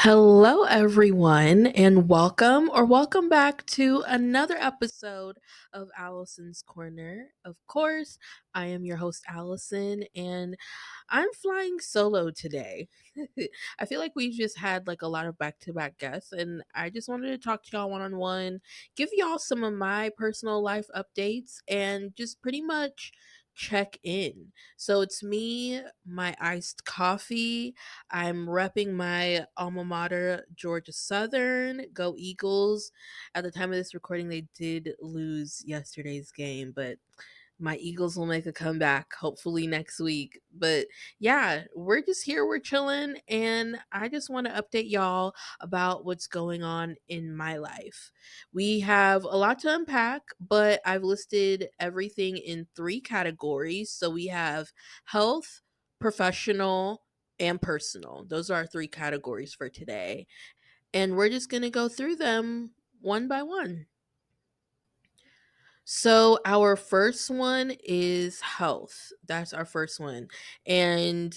Hello, everyone, and welcome back to another episode of Allison's Corner. Of course, I am your host, Allison, and I'm flying solo today. I feel like we've just had like a lot of back to back guests, and I just wanted to talk to y'all one on one, give y'all some of my personal life updates, and just pretty much check in. So it's me, my iced coffee. I'm repping my alma mater, Georgia Southern. Go Eagles. At the time of this recording, they did lose yesterday's game, but my Eagles will make a comeback hopefully next week. But yeah, we're just here, we're chilling, and I just want to update y'all about what's going on in my life. We have a lot to unpack, but I've listed everything in three categories. So we have health, professional, and personal. Those are our three categories for today. And we're just going to go through them one by one. So our first one is health. That's our first one. And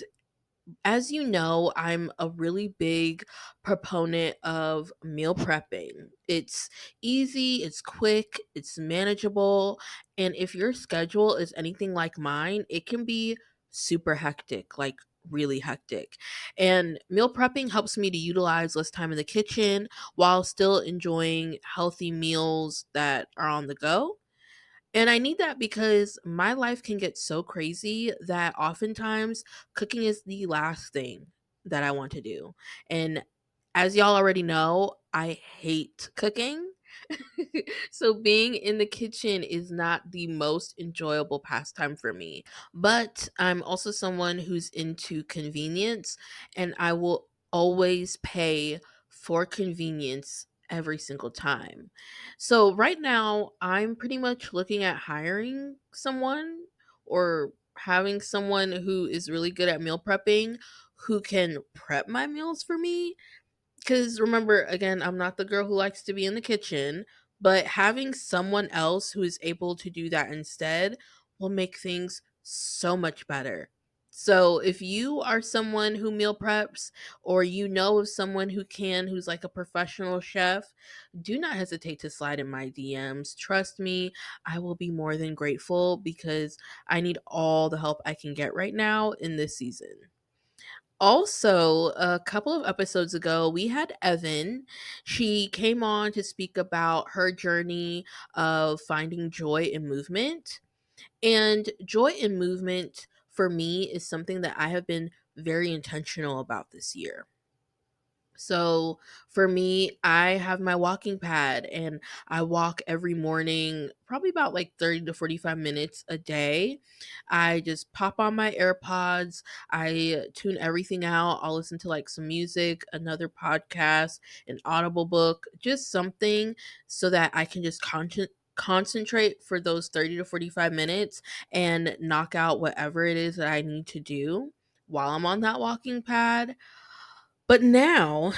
as you know, I'm a really big proponent of meal prepping. It's easy, it's quick, it's manageable, and if your schedule is anything like mine, it can be super hectic, like really hectic. And meal prepping helps me to utilize less time in the kitchen while still enjoying healthy meals that are on the go. And I need that because my life can get so crazy that oftentimes cooking is the last thing that I want to do. And as y'all already know, I hate cooking. So being in the kitchen is not the most enjoyable pastime for me. But I'm also someone who's into convenience, and I will always pay for convenience every single time. So right now, I'm pretty much looking at hiring someone or having someone who is really good at meal prepping who can prep my meals for me, because remember, again, I'm not the girl who likes to be in the kitchen, but having someone else who is able to do that instead will make things so much better. So if you are someone who meal preps, or you know of someone who can, who's like a professional chef, do not hesitate to slide in my DMs. Trust me, I will be more than grateful because I need all the help I can get right now in this season. Also, a couple of episodes ago, we had Evan. She came on to speak about her journey of finding joy in movement. And joy in movement for me is something that I have been very intentional about this year. So for me, I have my walking pad and I walk every morning, probably about like 30 to 45 minutes a day. I just pop on my AirPods, I tune everything out. I'll listen to like some music, another podcast, an audible book, just something so that I can just concentrate for those 30 to 45 minutes and knock out whatever it is that I need to do while I'm on that walking pad. But now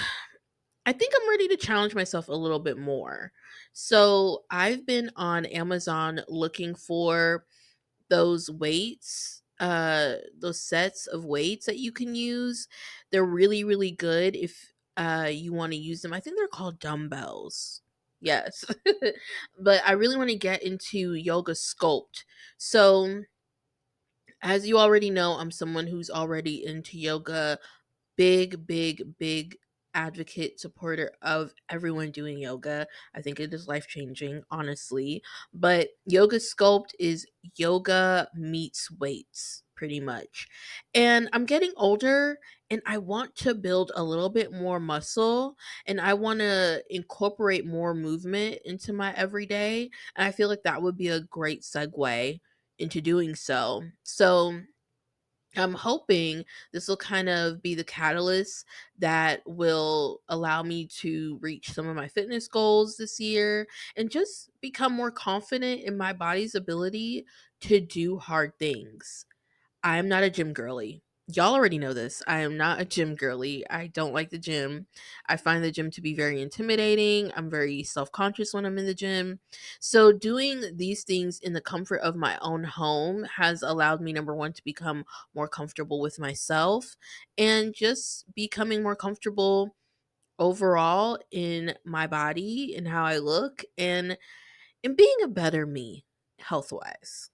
I think I'm ready to challenge myself a little bit more. So I've been on Amazon looking for those weights, those sets of weights that you can use. They're really, really good if you want to use them. I think they're called dumbbells. Yes. But I really want to get into yoga sculpt. So as you already know, I'm someone who's already into yoga, big advocate supporter of everyone doing yoga. I think it is life changing, honestly. But yoga sculpt is yoga meets weights pretty much. And I'm getting older and I want to build a little bit more muscle, and I want to incorporate more movement into my everyday, and I feel like that would be a great segue into doing so. So I'm hoping this will kind of be the catalyst that will allow me to reach some of my fitness goals this year and just become more confident in my body's ability to do hard things. I am not a gym girly. Y'all already know this. I am not a gym girly. I don't like the gym. I find the gym to be very intimidating. I'm very self conscious when I'm in the gym. So, doing these things in the comfort of my own home has allowed me, number one, to become more comfortable with myself and just becoming more comfortable overall in my body and how I look and in being a better me health wise.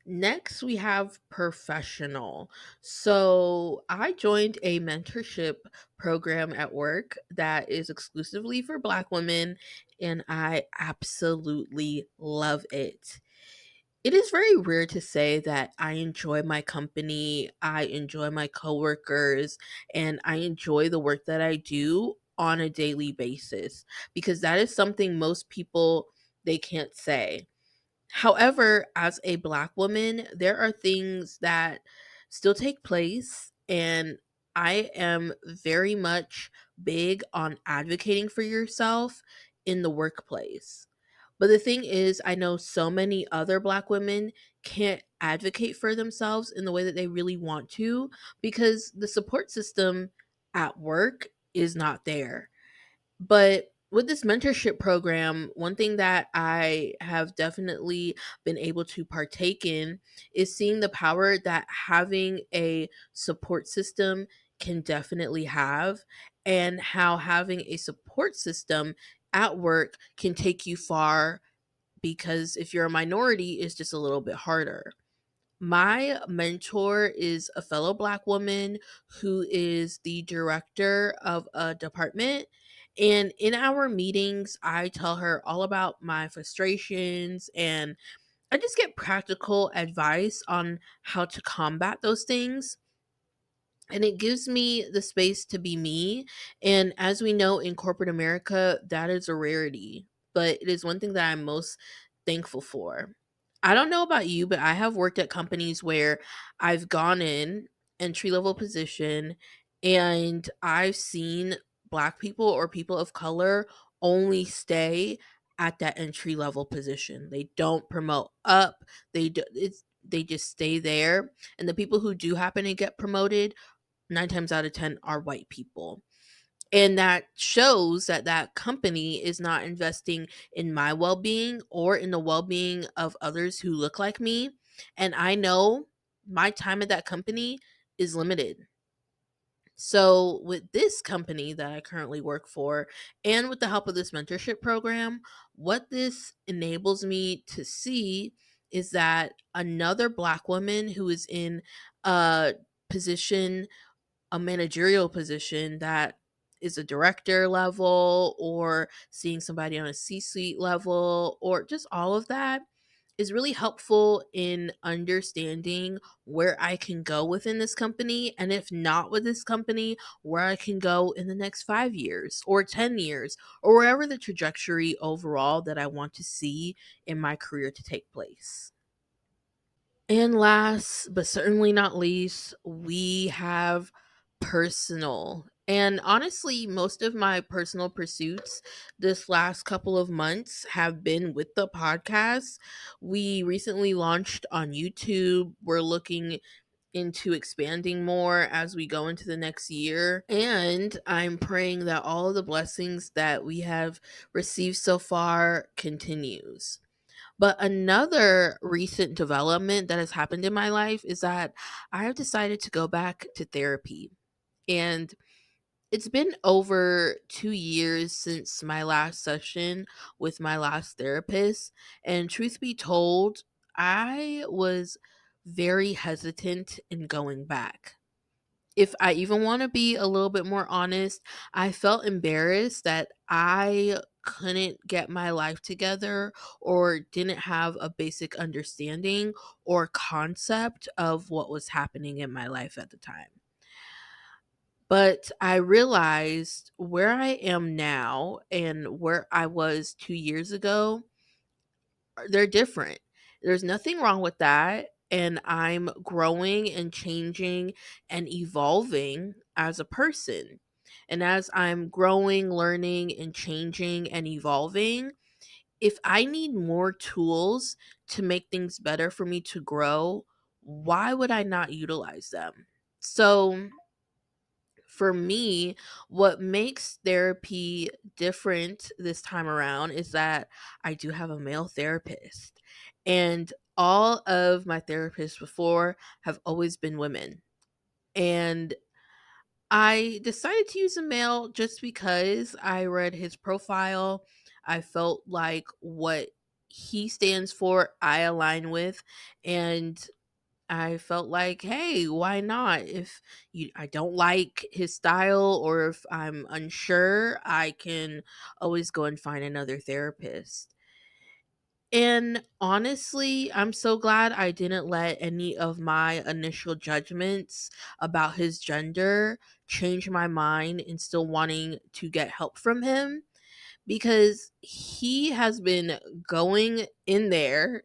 Next, we have professional. So, I joined a mentorship program at work that is exclusively for Black women, and I absolutely love it. It is very rare to say that I enjoy my company, I enjoy my coworkers, and I enjoy the work that I do on a daily basis because that is something most people they can't say. However, as a Black woman, there are things that still take place, and I am very much big on advocating for yourself in the workplace. But the thing is, I know so many other Black women can't advocate for themselves in the way that they really want to because the support system at work is not there. But with this mentorship program, one thing that I have definitely been able to partake in is seeing the power that having a support system can definitely have, and how having a support system at work can take you far because if you're a minority, it's just a little bit harder. My mentor is a fellow Black woman who is the director of a department. And in our meetings, I tell her all about my frustrations and I just get practical advice on how to combat those things, and it gives me the space to be me. And as we know in corporate America, that is a rarity, but it is one thing that I'm most thankful for. I don't know about you, but I have worked at companies where I've gone in entry level position and I've seen Black people or people of color only stay at that entry level position. They don't promote up. They just stay there, and the people who do happen to get promoted 9 times out of 10 are white people. And that shows that that company is not investing in my well-being or in the well-being of others who look like me. And I know my time at that company is limited. So, with this company that I currently work for, and with the help of this mentorship program, what this enables me to see is that another Black woman who is in a position, a managerial position that is a director level or seeing somebody on a C-suite level or just all of that is really helpful in understanding where I can go within this company, and if not with this company, where I can go in the next 5 years or 10 years or wherever the trajectory overall that I want to see in my career to take place. And last but certainly not least, we have personal. And honestly, most of my personal pursuits this last couple of months have been with the podcast. We recently launched on YouTube. We're looking into expanding more as we go into the next year. And I'm praying that all of the blessings that we have received so far continues. But another recent development that has happened in my life is that I have decided to go back to therapy. And it's been over 2 years since my last session with my last therapist. And truth be told, I was very hesitant in going back. If I even want to be a little bit more honest, I felt embarrassed that I couldn't get my life together or didn't have a basic understanding or concept of what was happening in my life at the time. But I realized where I am now and where I was 2 years ago, they're different. There's nothing wrong with that. And I'm growing and changing and evolving as a person. And as I'm growing, learning, and changing and evolving, if I need more tools to make things better for me to grow, why would I not utilize them? So, for me, what makes therapy different this time around is that I do have a male therapist. And all of my therapists before have always been women. And I decided to use a male just because I read his profile. I felt like what he stands for, I align with. And I felt like, hey, why not? If I don't like his style or if I'm unsure, I can always go and find another therapist. And honestly, I'm so glad I didn't let any of my initial judgments about his gender change my mind in still wanting to get help from him, because he has been going in there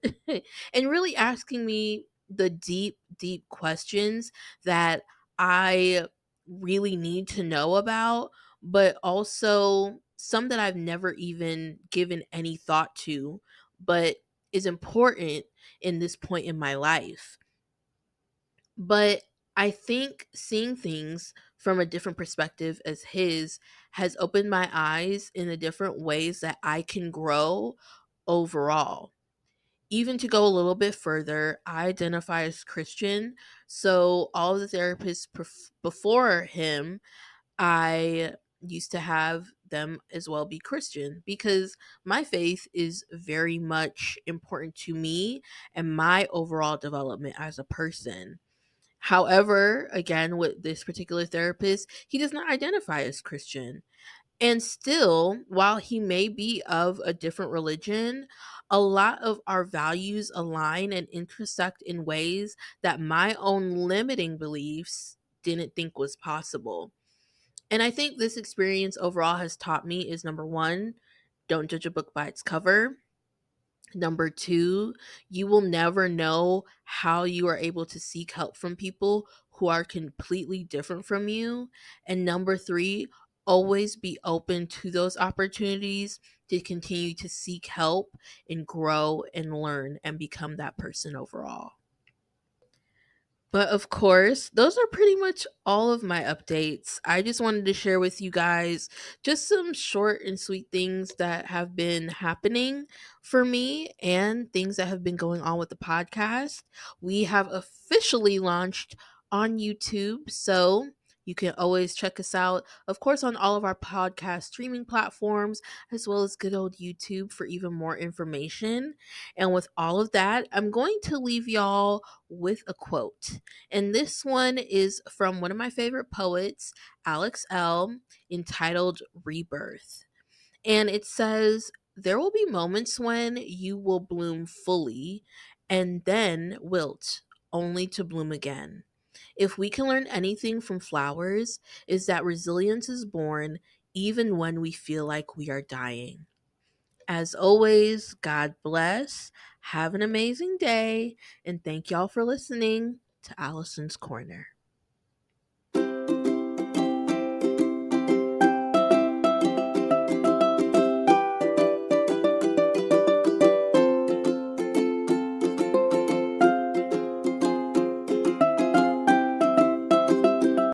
and really asking me the deep, deep questions that I really need to know about, but also some that I've never even given any thought to, but is important in this point in my life. But I think seeing things from a different perspective as his has opened my eyes in the different ways that I can grow overall. Even to go a little bit further, I identify as Christian. So, all of the therapists before him, I used to have them as well be Christian because my faith is very much important to me and my overall development as a person. However, again, with this particular therapist, he does not identify as Christian. And still, while he may be of a different religion, a lot of our values align and intersect in ways that my own limiting beliefs didn't think was possible. And I think this experience overall has taught me is number one, don't judge a book by its cover. Number two, you will never know how you are able to seek help from people who are completely different from you. And number three, always be open to those opportunities to continue to seek help and grow and learn and become that person overall. But of course, those are pretty much all of my updates. I just wanted to share with you guys just some short and sweet things that have been happening for me and things that have been going on with the podcast. We have officially launched on YouTube, so you can always check us out, of course, on all of our podcast streaming platforms, as well as good old YouTube for even more information. And with all of that, I'm going to leave y'all with a quote. And this one is from one of my favorite poets, Alex L., entitled Rebirth. And it says, there will be moments when you will bloom fully and then wilt, only to bloom again. If we can learn anything from flowers, is that resilience is born even when we feel like we are dying. As always, God bless. Have an amazing day. And thank y'all for listening to Allison's Corner.